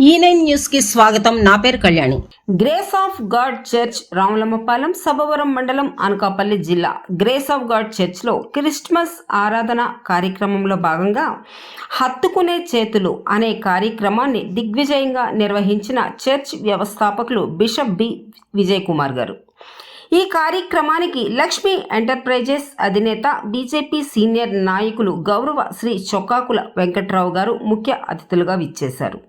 E9 news కి స్వాగతం. నా పేరు Kalyani. Grace of god church Ramalammapalem Sabhavaram మండలం అనకాపల్లి జిల్లా గ్రేస్ ఆఫ్ గాడ్ చర్చ్ లో క్రిస్మస్ ఆరాధన కార్యక్రమంలో భాగంగా హత్తుకునే చేతులు అనే కార్యక్రమాన్ని దిగ్విజయంగా నిర్వహించిన చర్చ్ వ్యవస్థాపకులు బిషప్ బి విజయ్ కుమార్ గారు. ఈ కార్యక్రమానికి లక్ష్మీ ఎంటర్ప్రైజెస్ అధినేత బీజేపీ సీనియర్ నాయకులు గౌరవ శ్రీ చొక్కాకుల వెంకట్రావు గారు ముఖ్య అతిథులుగా విచ్చేశారు.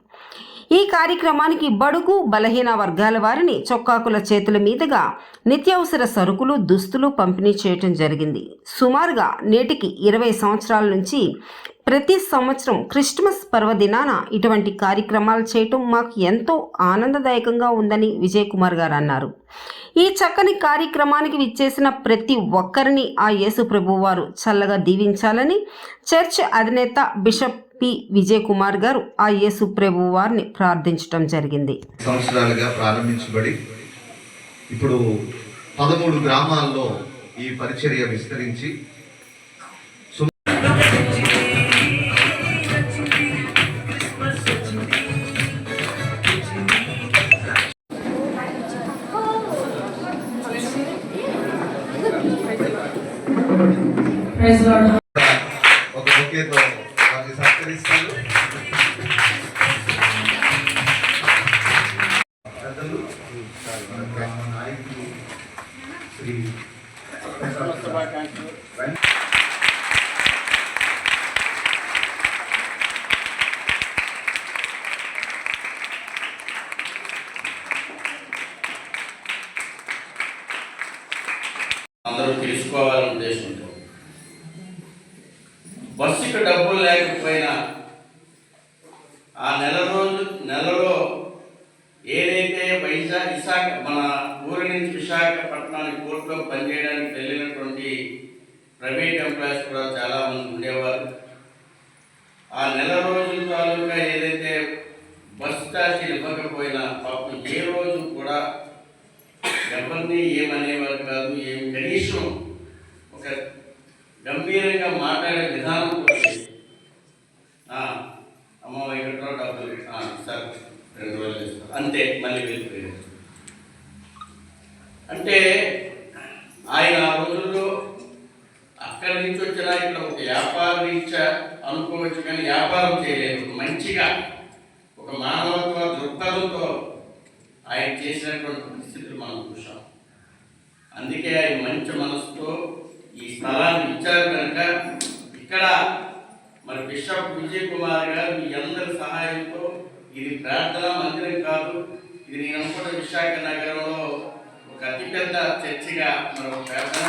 ఈ కార్యక్రమానికి బడుగు బలహీన వర్గాల వారిని చొక్కాకుల చేతుల మీదుగా నిత్యావసర సరుకులు దుస్తులు పంపిణీ చేయటం జరిగింది. సుమారుగా నేటికి 20 సంవత్సరాల నుంచి ప్రతి సంవత్సరం క్రిస్మస్ పర్వదినాన ఇటువంటి కార్యక్రమాలు చేయటం మాకు ఎంతో ఆనందదాయకంగా ఉందని విజయ్ కుమార్ గారు అన్నారు. ఈ చక్కని కార్యక్రమానికి విచ్చేసిన ప్రతి ఒక్కరిని ఆ యేసు ప్రభు వారు చల్లగా దీవించాలని చర్చ్ అధినేత బిషప్ పి విజయ్ కుమార్ గారు ఆ యేసు ప్రభు వారిని ప్రార్థించడం జరిగింది. సంవత్సరాలుగా ప్రారంభించబడి ఇప్పుడు 13 గ్రామాల్లో ఈ పరిచర్య విస్తరించి ఒక బొకేతో వారిని సత్కరిస్తారు. పెద్దలు గ్రామ నాయకులు శ్రీ అందరూ తెలుసుకోవాలని ఉద్దేశంతో బస్సుకి డబ్బులు లేకపోయినా ఆ నెలలో ఏదైతే విశాఖ మన ఊరి నుంచి విశాఖపట్నానికి కోర్టులో పనిచేయడానికి వెళ్ళినటువంటి ప్రైవేట్ ఎంప్లాయీస్ కూడా చాలామంది ఉండేవారు. ఆ నెల రోజుల తాలూకా ఏదైతే బస్ ఛార్జీలు ఇవ్వకపోయినా పాపం ఏ రోజు కూడా ఎవరిని ఏమనేవారు కాదు. కనీసం ఒక గంభీరంగా మాట్లాడే విధానం అమ్మ వెంకట్రావు డబ్బులు సార్ 2 రోజులు ఇస్తారు అంతే, మళ్ళీ వెళ్ళిపోయారు. అంటే ఆయన ఆ రోజుల్లో అక్కడి నుంచి వచ్చిన ఇక్కడ ఒక వ్యాపార రీత్యా అనుకోవచ్చు, కానీ వ్యాపారం చేయలేదు. మంచిగా ఒక మానవత్వ దృక్పథంతో ఆయన చేసినటువంటి పరిస్థితులు మనం చూసాం. అందుకే ఆయన మంచి మనసుతో ఈ స్థలాన్ని ఇచ్చారు కనుక ఇక్కడ మరి బిషప్ విజయ్ కుమార్ గారు మీ అందరి సహాయంతో ఇది ప్రార్థనా మందిరం కాదు, ఇది నేను అనుకున్న విశాఖ నగరంలో ఒక అతిపెద్ద చర్చిగా మరి ప్రార్థన